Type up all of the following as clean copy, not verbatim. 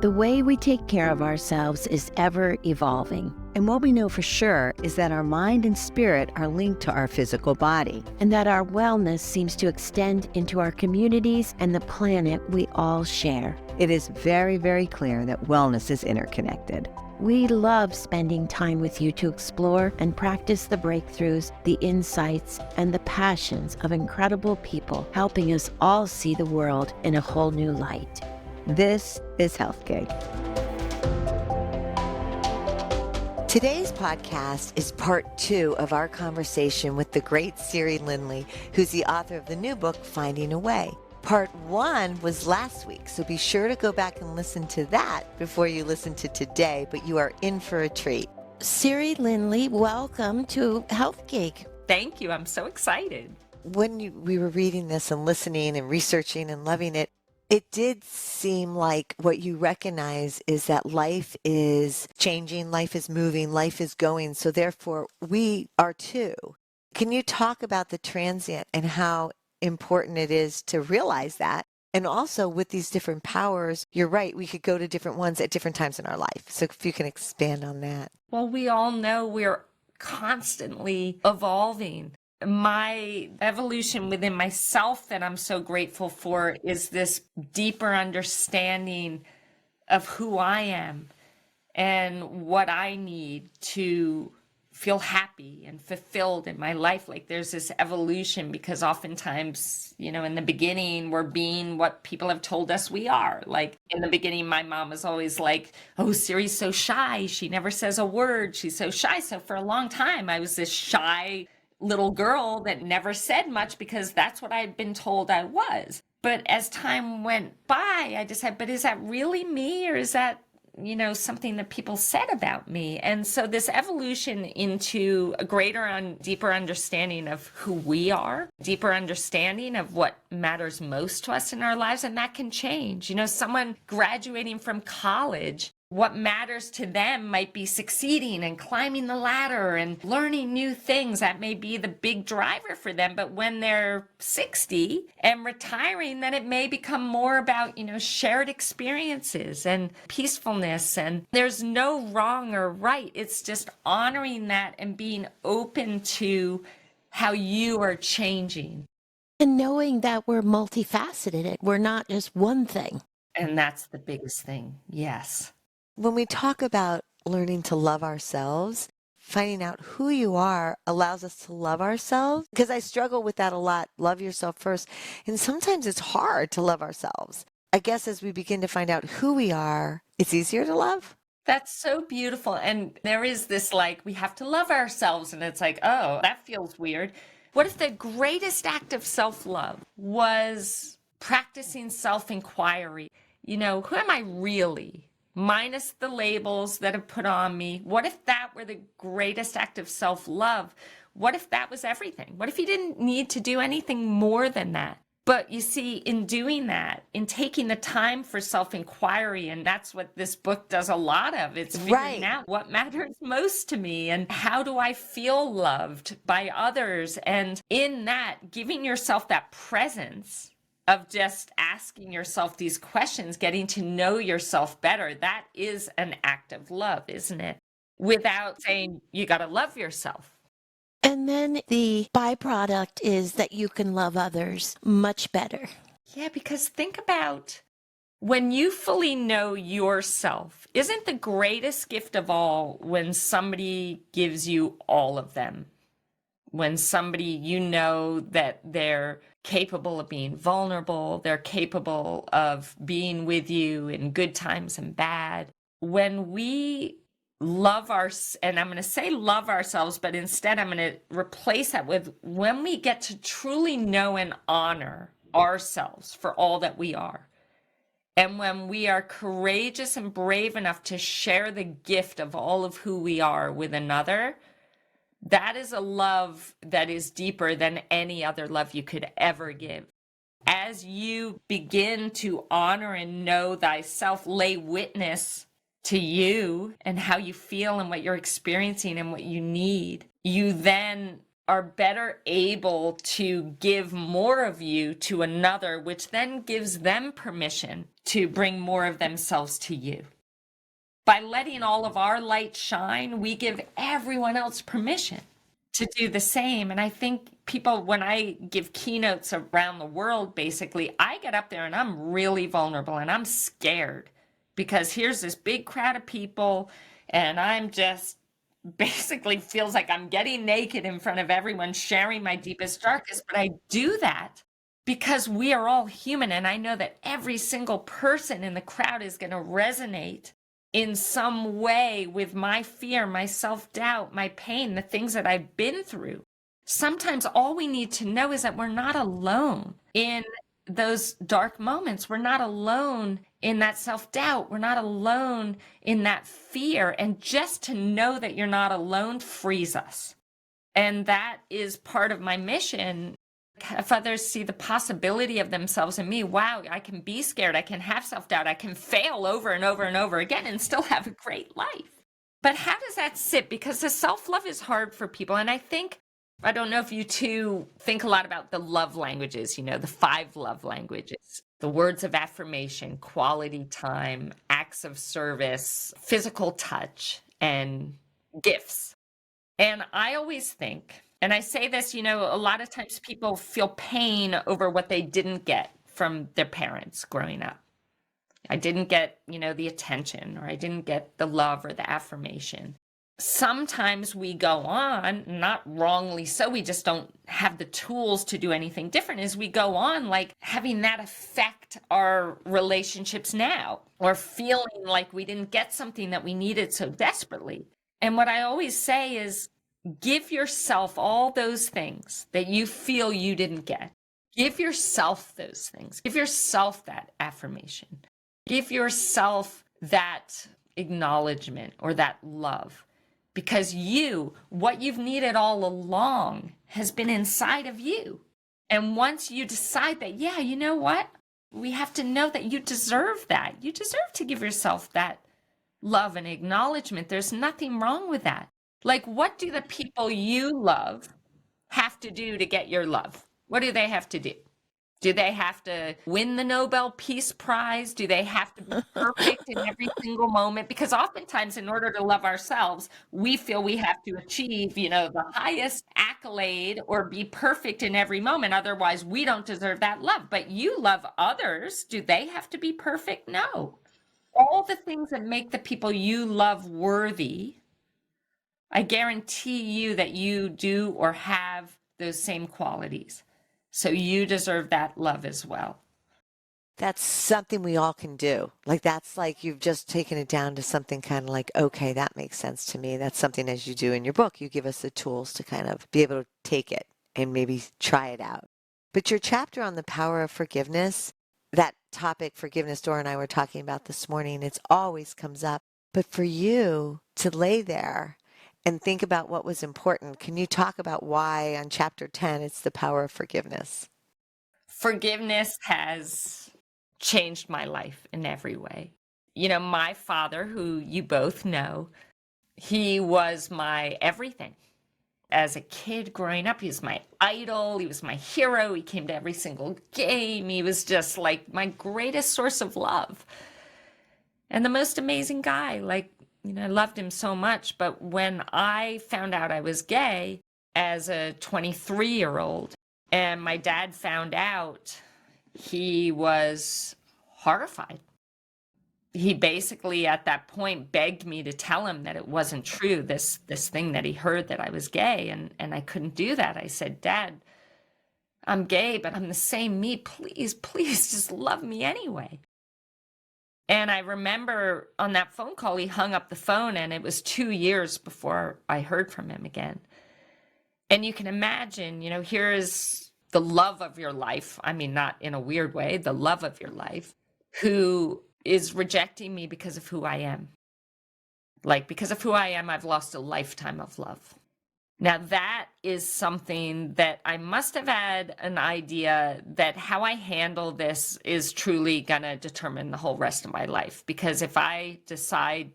The way we take care of ourselves is ever evolving. And what we know for sure is that our mind and spirit are linked to our physical body, and that our wellness seems to extend into our communities and the planet we all share. It is very, very clear that wellness is interconnected. We love spending time with you to explore and practice the breakthroughs, the insights, and the passions of incredible people helping us all see the world in a whole new light. This is Health Gig. Today's podcast is part 2 of our conversation with the great Siri Lindley, who's the author of the new book, Finding a Way. Part 1 was last week, so be sure to go back and listen to that before you listen to today, but you are in for a treat. Siri Lindley, welcome to Health Gig. Thank you. I'm so excited. When we were reading this and listening and researching and loving it, it did seem like what you recognize is that life is changing, life is moving, life is going. So therefore, we are too. Can you talk about the transient and how important it is to realize that? And also with these different powers, you're right, we could go to different ones at different times in our life. So if you can expand on that. Well, we all know we're constantly evolving. My evolution within myself that I'm so grateful for is this deeper understanding of who I am and what I need to feel happy and fulfilled in my life. Like there's this evolution because oftentimes, in the beginning, we're being what people have told us we are. Like in the beginning, my mom was always like, oh, Siri's so shy. She never says a word. She's so shy. So for a long time, I was this shy little girl that never said much because that's what I had been told I was. But as time went by, I decided, but is that really me, or is that, something that people said about me? And so this evolution into a greater and deeper understanding of who we are, deeper understanding of what matters most to us in our lives, and that can change. Someone graduating from college, what matters to them might be succeeding and climbing the ladder and learning new things. That may be the big driver for them. But when they're 60 and retiring, then it may become more about, shared experiences and peacefulness. And there's no wrong or right. It's just honoring that and being open to how you are changing. And knowing that we're multifaceted, we're not just one thing. And that's the biggest thing. Yes. When we talk about learning to love ourselves, finding out who you are allows us to love ourselves, because I struggle with that a lot. Love yourself first. And sometimes it's hard to love ourselves. I guess as we begin to find out who we are, it's easier to love. That's so beautiful. And there is this we have to love ourselves. And it's like, oh, that feels weird. What if the greatest act of self-love was practicing self-inquiry? Who am I really? Minus the labels that are put on me. What if that were the greatest act of self-love? What if that was everything? What if you didn't need to do anything more than that? But you see, in doing that, in taking the time for self-inquiry, and that's what this book does a lot of, it's figuring out what matters most to me and how do I feel loved by others. And in that, giving yourself that presence of just asking yourself these questions, getting to know yourself better, that is an act of love, isn't it? Without saying you got to love yourself. And then the byproduct is that you can love others much better. Yeah, because think about when you fully know yourself, isn't the greatest gift of all when somebody gives you all of them? When somebody, that they're capable of being vulnerable, they're capable of being with you in good times and bad. When we love and I'm going to say love ourselves, but instead I'm going to replace that with when we get to truly know and honor ourselves for all that we are. And when we are courageous and brave enough to share the gift of all of who we are with another, that is a love that is deeper than any other love you could ever give. As you begin to honor and know thyself, lay witness to you and how you feel and what you're experiencing and what you need, you then are better able to give more of you to another, which then gives them permission to bring more of themselves to you. By letting all of our light shine, we give everyone else permission to do the same. And I think people, when I give keynotes around the world, basically, I get up there and I'm really vulnerable and I'm scared because here's this big crowd of people and I'm just basically feels like I'm getting naked in front of everyone, sharing my deepest, darkest. But I do that because we are all human. And I know that every single person in the crowd is going to resonate in some way with my fear, my self-doubt, my pain, the things that I've been through. Sometimes all we need to know is that we're not alone in those dark moments. We're not alone in that self-doubt. We're not alone in that fear. And just to know that you're not alone frees us. And that is part of my mission. If others see the possibility of themselves in me, wow, I can be scared, I can have self-doubt, I can fail over and over and over again and still have a great life. But how does that sit? Because the self-love is hard for people. And I don't know if you two think a lot about the love languages, the 5 love languages, the words of affirmation, quality time, acts of service, physical touch, and gifts. And I always think, and I say this, a lot of times people feel pain over what they didn't get from their parents growing up. I didn't get, the attention, or I didn't get the love or the affirmation. Sometimes we go on, not wrongly so, we just don't have the tools to do anything different, as we go on like having that affect our relationships now, or feeling like we didn't get something that we needed so desperately. And what I always say is, give yourself all those things that you feel you didn't get. Give yourself those things. Give yourself that affirmation. Give yourself that acknowledgement or that love. Because what you've needed all along has been inside of you. And once you decide that, yeah, you know what? We have to know that you deserve that. You deserve to give yourself that love and acknowledgement. There's nothing wrong with that. Like, what do the people you love have to do to get your love? What do they have to do? Do they have to win the Nobel Peace Prize? Do they have to be perfect in every single moment? Because oftentimes, in order to love ourselves, we feel we have to achieve, the highest accolade or be perfect in every moment. Otherwise, we don't deserve that love. But you love others. Do they have to be perfect? No. All the things that make the people you love worthy, I guarantee you that you do or have those same qualities. So you deserve that love as well. That's something we all can do. That's like you've just taken it down to something kind of like, okay, that makes sense to me. That's something, as you do in your book, you give us the tools to kind of be able to take it and maybe try it out. But your chapter on the power of forgiveness, that topic, forgiveness, Dora and I were talking about this morning, it always comes up. But for you to lay there and think about what was important, can you talk about why on chapter 10 it's the power of forgiveness? Forgiveness has changed my life in every way. My father, who you both know, he was my everything. As a kid growing up, he was my idol. He was my hero. He came to every single game. He was just like my greatest source of love. And the most amazing guy. I loved him so much. But when I found out I was gay as a 23-year-old, and my dad found out, he was horrified. He basically at that point begged me to tell him that it wasn't true, this thing that he heard, that I was gay, and I couldn't do that. I said, Dad, I'm gay, but I'm the same me. Please, please just love me anyway. And I remember on that phone call, he hung up the phone, and it was 2 years before I heard from him again. And you can imagine, here is the love of your life. I mean, not in a weird way, the love of your life, who is rejecting me because of who I am. Because of who I am, I've lost a lifetime of love. Now, that is something that I must have had an idea that how I handle this is truly going to determine the whole rest of my life. Because if I decide,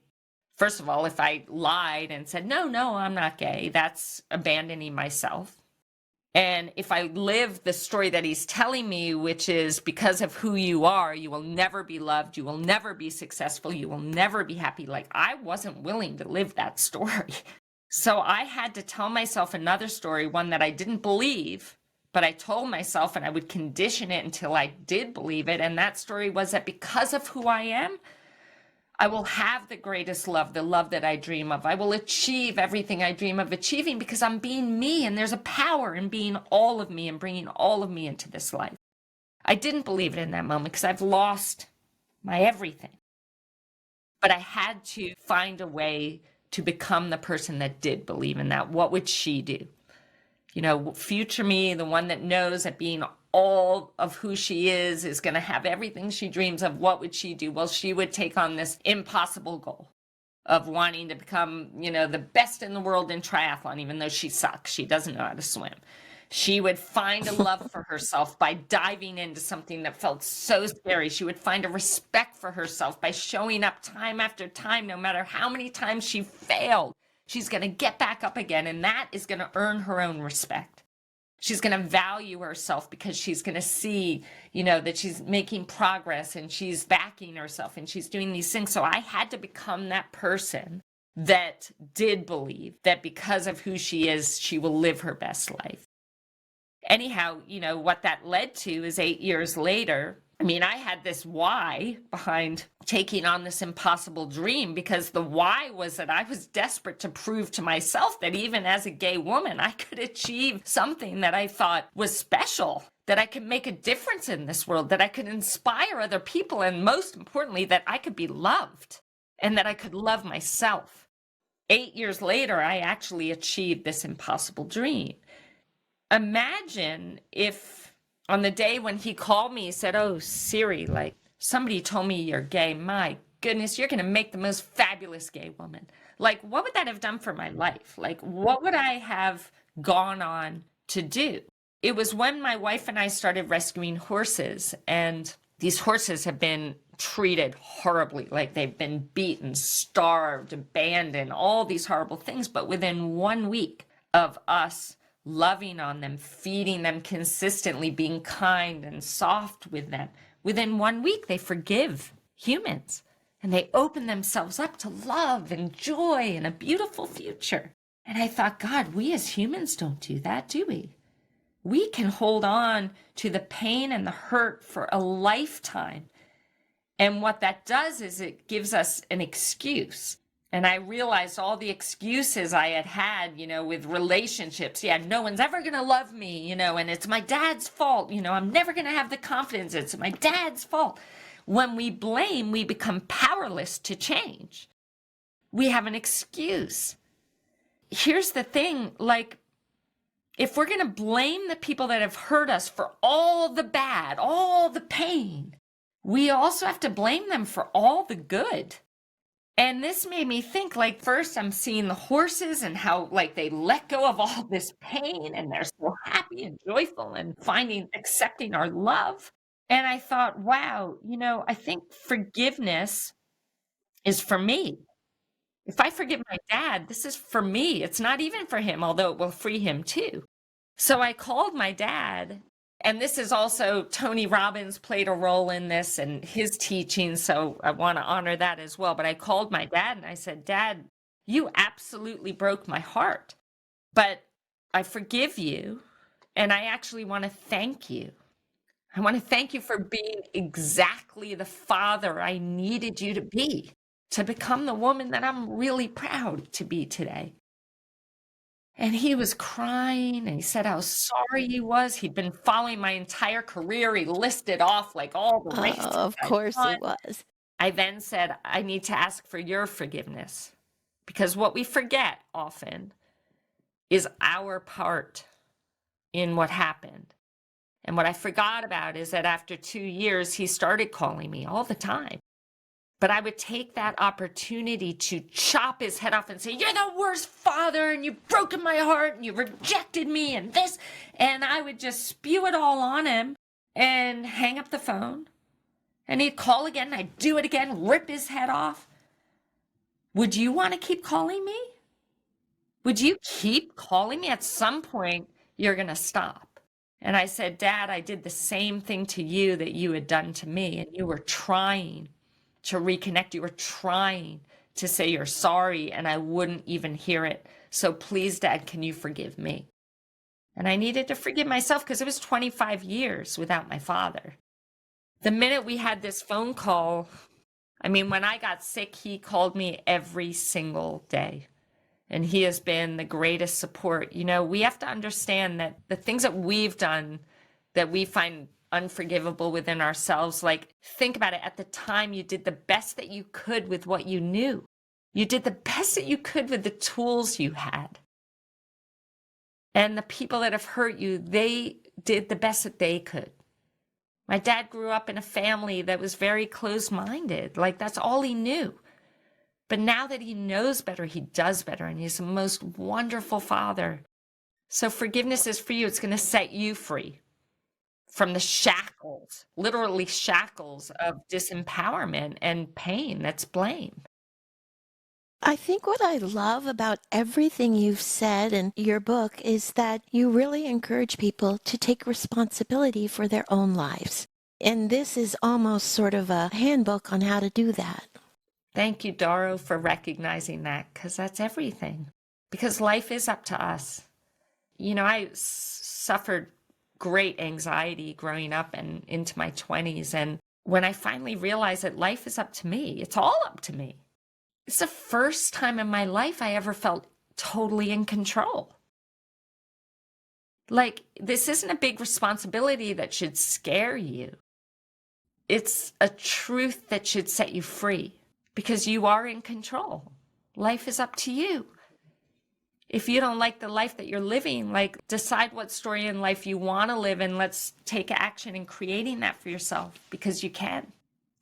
first of all, if I lied and said, no, I'm not gay, that's abandoning myself. And if I live the story that he's telling me, which is because of who you are, you will never be loved, you will never be successful, you will never be happy. Like, I wasn't willing to live that story. So I had to tell myself another story, one that I didn't believe, but I told myself, and I would condition it until I did believe it. And that story was that because of who I am, I will have the greatest love, the love that I dream of. I will achieve everything I dream of achieving because I'm being me, and there's a power in being all of me and bringing all of me into this life. I didn't believe it in that moment because I've lost my everything. But I had to find a way to become the person that did believe in that. What would she do? You know, future me, the one that knows that being all of who she is going to have everything she dreams of. What would she do? Well, she would take on this impossible goal of wanting to become, you know, the best in the world in triathlon, even though she sucks. She doesn't know how to swim. She would find a love for herself by diving into something that felt so scary. She would find a respect for herself by showing up time after time, no matter how many times she failed. She's going to get back up again, and that is going to earn her own respect. She's going to value herself because she's going to see, you know, that she's making progress and she's backing herself and she's doing these things. So I had to become that person that did believe that because of who she is, she will live her best life. Anyhow, you know, what that led to is 8 years later, I mean, I had this why behind taking on this impossible dream, because the why was that I was desperate to prove to myself that even as a gay woman, I could achieve something that I thought was special, that I could make a difference in this world, that I could inspire other people, and most importantly, that I could be loved and that I could love myself. 8 years later, I actually achieved this impossible dream. Imagine if on the day when he called me, he said, "Oh, Siri, like, somebody told me you're gay. My goodness, you're going to make the most fabulous gay woman." Like, what would that have done for my life? Like, what would I have gone on to do? It was when my wife and I started rescuing horses, and these horses have been treated horribly. Like, they've been beaten, starved, abandoned, all these horrible things. But within 1 week of us loving on them, feeding them consistently, being kind and soft with them, within 1 week, they forgive humans and they open themselves up to love and joy and a beautiful future. And I thought, God, we as humans don't do that, do we? We can hold on to the pain and the hurt for a lifetime. And what that does is it gives us an excuse. And I realized all the excuses I had, you know, with relationships. Yeah, no one's ever going to love me, you know, and it's my dad's fault. You know, I'm never going to have the confidence. It's my dad's fault. When we blame, we become powerless to change. We have an excuse. Here's the thing, like, if we're going to blame the people that have hurt us for all the bad, all the pain, we also have to blame them for all the good. And this made me think, like, first I'm seeing the horses and how, like, they let go of all this pain and they're so happy and joyful and accepting our love. And I thought, wow, you know, I think forgiveness is for me. If I forgive my dad, this is for me. It's not even for him, although it will free him too. So I called my dad. And this is also, Tony Robbins played a role in this and his teaching, so I want to honor that as well. But I called my dad and I said, "Dad, you absolutely broke my heart, but I forgive you, and I actually want to thank you. I want to thank you for being exactly the father I needed you to be, to become the woman that I'm really proud to be today." And he was crying and he said how sorry he was. He'd been following my entire career. He listed off like all the races. Of course it was. I then said, "I need to ask for your forgiveness," because what we forget often is our part in what happened. And what I forgot about is that after 2 years, he started calling me all the time. But I would take that opportunity to chop his head off and say, "You're the worst father, and you've broken my heart, and you rejected me, and this." And I would just spew it all on him and hang up the phone. And he'd call again, and I'd do it again, rip his head off. Would you want to keep calling me? Would you keep calling me? At some point, you're going to stop. And I said, Dad, I did the same thing to you that you had done to me. And you were trying to reconnect. You were trying to say you're sorry, and I wouldn't even hear it. So please, Dad, can you forgive me? And I needed to forgive myself because it was 25 years without my father. The minute we had this phone call, I mean, when I got sick, he called me every single day. And he has been the greatest support. You know, we have to understand that the things that we've done that we find unforgivable within ourselves, like, think about it. At the time, you did the best that you could with what you knew. You did the best that you could with the tools you had. And the people that have hurt you, they did the best that they could. My dad grew up in a family that was very closed-minded. Like, that's all he knew. But now that he knows better, he does better, and he's the most wonderful father. So forgiveness is for you. It's going to set you free from the shackles, literally shackles of disempowerment and pain. That's blame. I think what I love about everything you've said in your book is that you really encourage people to take responsibility for their own lives. And this is almost sort of a handbook on how to do that. Thank you, Doro, for recognizing that, because that's everything. Because life is up to us. You know, I suffered great anxiety growing up and into my 20s. And when I finally realized that life is up to me, it's all up to me. It's the first time in my life I ever felt totally in control. Like, this isn't a big responsibility that should scare you. It's a truth that should set you free because you are in control. Life is up to you. If you don't like the life that you're living, like, decide what story in life you want to live, and let's take action in creating that for yourself, because you can.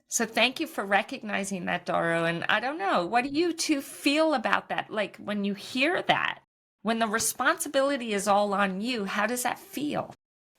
So thank you for recognizing that, Doro. And I don't know, what do you two feel about that? Like, when you hear that, when the responsibility is all on you, how does that feel?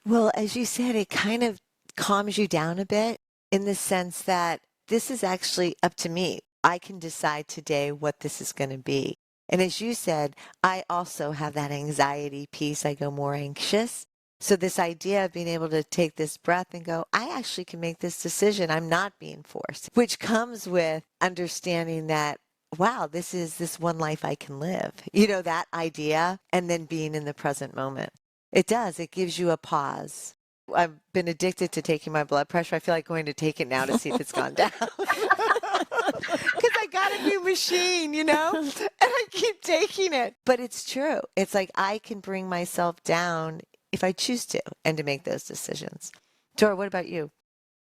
Well, as you said, it kind of calms you down a bit in the sense that this is actually up to me. I can decide today what this is going to be. And as you said, I also have that anxiety piece. I go more anxious. So this idea of being able to take this breath and go, I actually can make this decision. I'm not being forced, which comes with understanding that, wow, this is this one life I can live. You know, that idea, and then being in the present moment. It does. It gives you a pause. I've been addicted to taking my blood pressure. I feel like going to take it now to see if it's gone down. Because I got a new machine, you know, and I keep taking it. But it's true. It's like I can bring myself down if I choose to, and to make those decisions. Dora, what about you?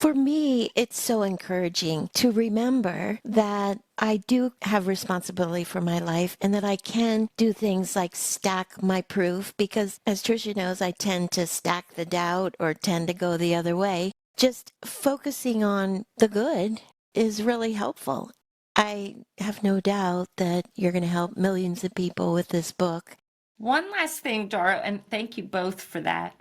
For me, it's so encouraging to remember that I do have responsibility for my life and that I can do things like stack my proof, because as Tricia knows, I tend to stack the doubt or tend to go the other way. Just focusing on the good is really helpful. I have no doubt that you're going to help millions of people with this book. One last thing, Doro, and thank you both for that.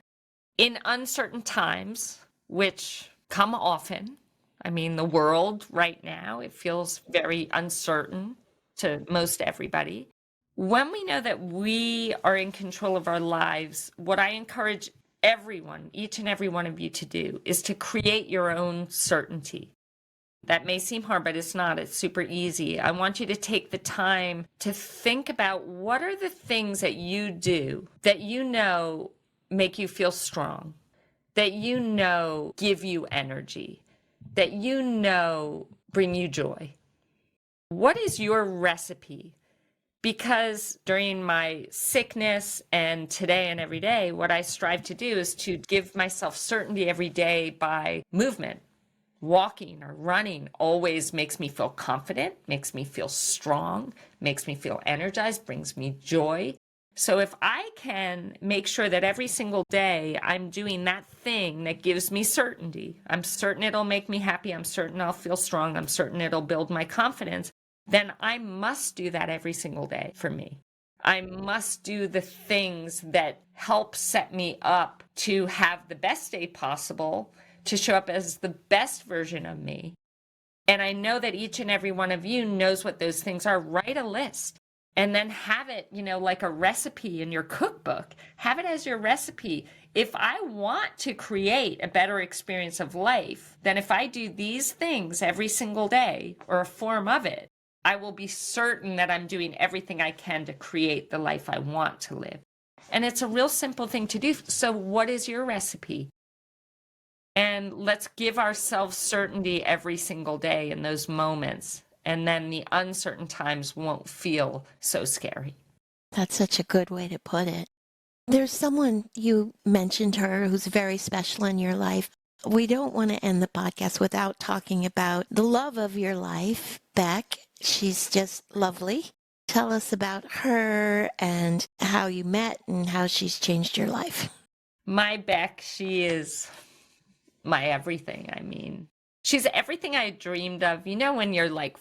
In uncertain times, which come often, I mean, the world right now, it feels very uncertain to most everybody. When we know that we are in control of our lives, what I encourage everyone, each and every one of you, to do is to create your own certainty. That may seem hard, but it's not. It's super easy. I want you to take the time to think about what are the things that you do that you know make you feel strong, that you know give you energy, that you know bring you joy. What is your recipe? Because during my sickness and today and every day, what I strive to do is to give myself certainty every day by movement. Walking or running always makes me feel confident, makes me feel strong, makes me feel energized, brings me joy. So if I can make sure that every single day I'm doing that thing that gives me certainty, I'm certain it'll make me happy, I'm certain I'll feel strong, I'm certain it'll build my confidence, then I must do that every single day for me. I must do the things that help set me up to have the best day possible, to show up as the best version of me. And I know that each and every one of you knows what those things are. Write a list. and then have it, like a recipe in your cookbook. Have it as your recipe. If I want to create a better experience of life, then if I do these things every single day or a form of it, I will be certain that I'm doing everything I can to create the life I want to live. And it's a real simple thing to do. So what is your recipe? And let's give ourselves certainty every single day in those moments. And then the uncertain times won't feel so scary. That's such a good way to put it. There's someone, you mentioned her, who's very special in your life. We don't want to end the podcast without talking about the love of your life, Beck. She's just lovely. Tell us about her and how you met and how she's changed your life. My Beck, she is my everything. I mean, she's everything I dreamed of. When you're like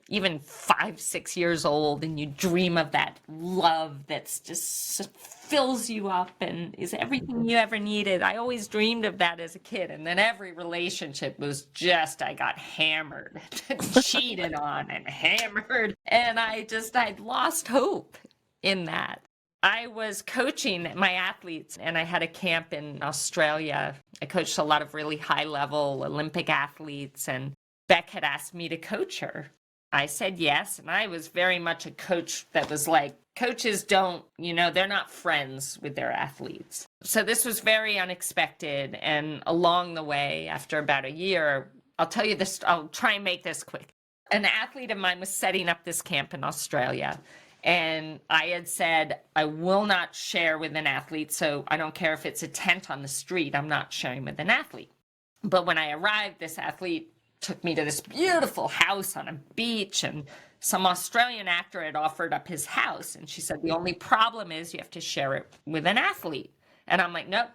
even 5, 6 years old and you dream of that love that's just fills you up and is everything you ever needed. I always dreamed of that as a kid. And then every relationship was just, I got hammered, cheated on and hammered. And I'd lost hope in that. I was coaching my athletes and I had a camp in Australia. I coached a lot of really high level Olympic athletes, and Beck had asked me to coach her. I said yes, and I was very much a coach that was like, coaches don't, they're not friends with their athletes. So this was very unexpected, and along the way, after about a year, I'll tell you this, I'll try and make this quick. An athlete of mine was setting up this camp in Australia, and I had said, I will not share with an athlete, so I don't care if it's a tent on the street, I'm not sharing with an athlete. But when I arrived, this athlete took me to this beautiful house on a beach, and some Australian actor had offered up his house. And she said, the only problem is you have to share it with an athlete. And I'm like, nope,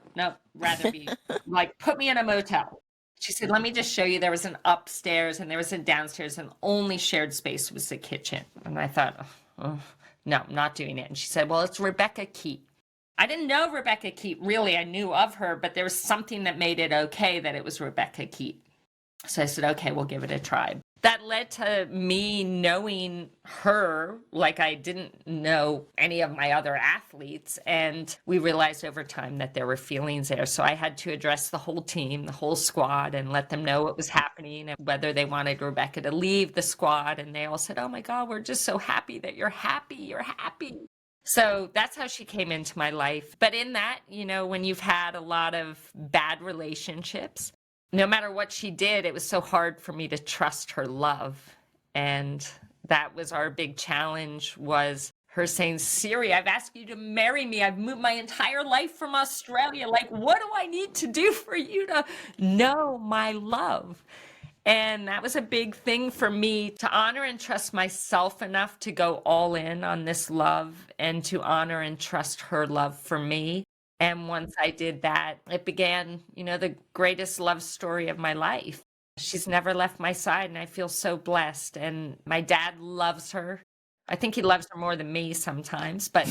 rather be like, put me in a motel. She said, let me just show you. There was an upstairs and there was a downstairs, and the only shared space was the kitchen. And I thought, no, I'm not doing it. And she said, well, it's Rebecca Keat. I didn't know Rebecca Keat, really. I knew of her, but there was something that made it okay that it was Rebecca Keat. So I said, okay, we'll give it a try. That led to me knowing her like I didn't know any of my other athletes. And we realized over time that there were feelings there. So I had to address the whole team, the whole squad, and let them know what was happening and whether they wanted Rebecca to leave the squad. And they all said, oh my God, we're just so happy that you're happy. You're happy. So that's how she came into my life. But in that, when you've had a lot of bad relationships, no matter what she did, it was so hard for me to trust her love. And that was our big challenge, was her saying, Siri, I've asked you to marry me. I've moved my entire life from Australia. Like, what do I need to do for you to know my love? And that was a big thing for me, to honor and trust myself enough to go all in on this love, and to honor and trust her love for me. And once I did that, it began, the greatest love story of my life. She's never left my side, and I feel so blessed. And my dad loves her. I think he loves her more than me sometimes, but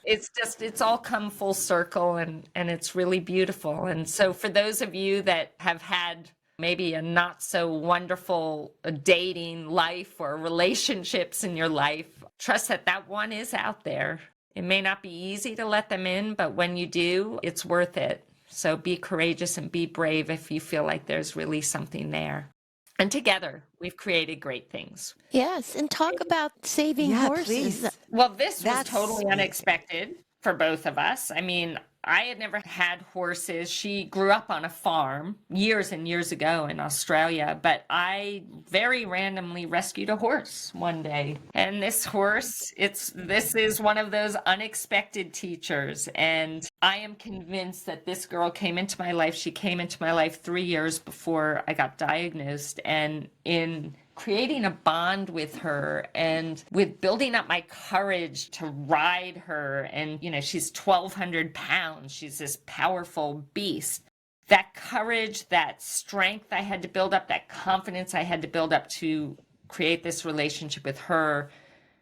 it's all come full circle, and it's really beautiful. And so for those of you that have had maybe a not so wonderful dating life or relationships in your life, trust that one is out there. It may not be easy to let them in, but when you do, it's worth it. So be courageous and be brave if you feel like there's really something there. And together, we've created great things. Yes, and talk about saving horses. Please. Well, this was totally unexpected for both of us. I mean, I had never had horses. She grew up on a farm years and years ago in Australia, but I very randomly rescued a horse one day. And this horse, this is one of those unexpected teachers. And I am convinced that this girl came into my life. She came into my life 3 years before I got diagnosed. And in creating a bond with her and with building up my courage to ride her. And, she's 1,200 pounds. She's this powerful beast. That courage, that strength I had to build up, that confidence I had to build up to create this relationship with her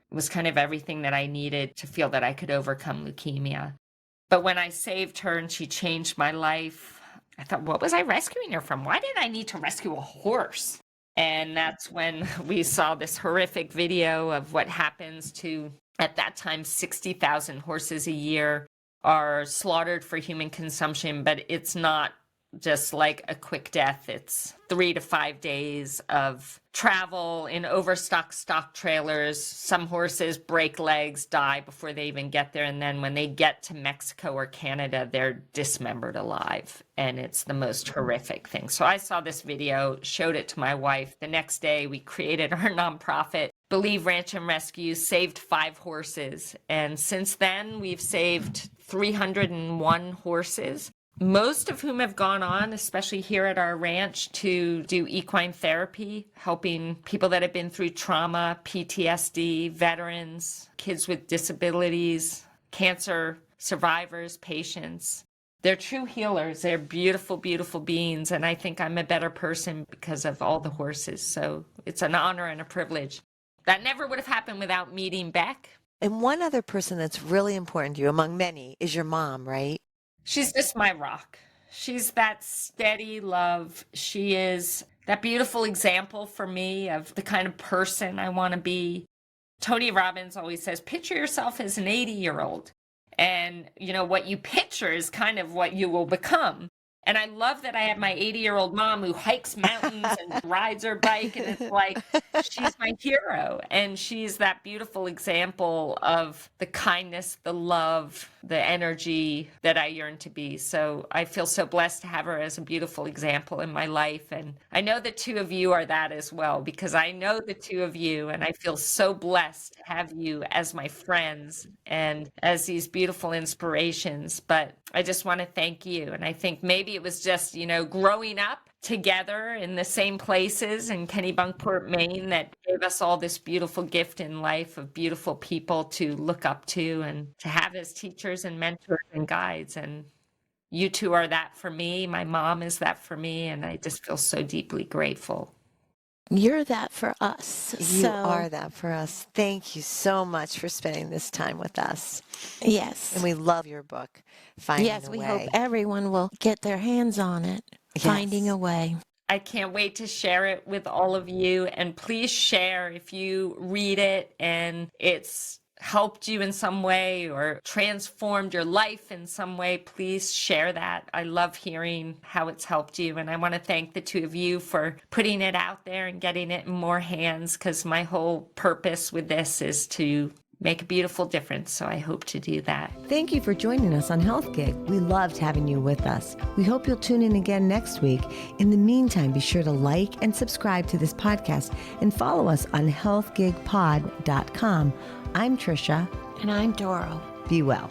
was kind of everything that I needed to feel that I could overcome leukemia. But when I saved her and she changed my life, I thought, what was I rescuing her from? Why did I need to rescue a horse? And that's when we saw this horrific video of what happens to At that time, 60,000 horses a year are slaughtered for human consumption, but it's not just like a quick death. It's 3 to 5 days of travel in overstocked stock trailers. Some horses break legs, die before they even get there. And then when they get to Mexico or Canada, they're dismembered alive. And it's the most horrific thing. So I saw this video, showed it to my wife. The next day, we created our nonprofit, Believe Ranch and Rescue, saved 5 horses. And since then, we've saved 301 horses, most of whom have gone on, especially here at our ranch, to do equine therapy, helping people that have been through trauma, PTSD, veterans, kids with disabilities, cancer survivors, patients. They're true healers. They're beautiful, beautiful beings. And I think I'm a better person because of all the horses. So it's an honor and a privilege. That never would have happened without meeting Beck. And one other person that's really important to you, among many, is your mom, right? She's just my rock. She's that steady love. She is that beautiful example for me of the kind of person I want to be. Tony Robbins always says, picture yourself as an 80-year-old. And, you know, what you picture is kind of what you will become. And I love that I have my 80-year-old mom who hikes mountains and rides her bike. And it's like, she's my hero. And she's that beautiful example of the kindness, the love, the energy that I yearn to be. So I feel so blessed to have her as a beautiful example in my life. And I know the two of you are that as well, because I know the two of you. And I feel so blessed to have you as my friends and as these beautiful inspirations. But I just want to thank you. And I think maybe it was just, you know, growing up together in the same places in Kennebunkport, Maine, that gave us all this beautiful gift in life of beautiful people to look up to and to have as teachers and mentors and guides. And you two are that for me. My mom is that for me. And I just feel so deeply grateful. You're that for us. You are that for us. Thank you so much for spending this time with us. Yes. And we love your book, Finding a Way. Yes, we hope everyone will get their hands on it, Finding a Way. I can't wait to share it with all of you. And please share if you read it and it's helped you in some way or transformed your life in some way. Please share that. I love hearing how it's helped you. And I want to thank the two of you for putting it out there and getting it in more hands, because my whole purpose with this is to make a beautiful difference. So I hope to do that. Thank you for joining us on Health Gig. We loved having you with us. We hope you'll tune in again next week. In the meantime, be sure to like and subscribe to this podcast and follow us on healthgigpod.com. I'm Tricia. And I'm Doro. Be well.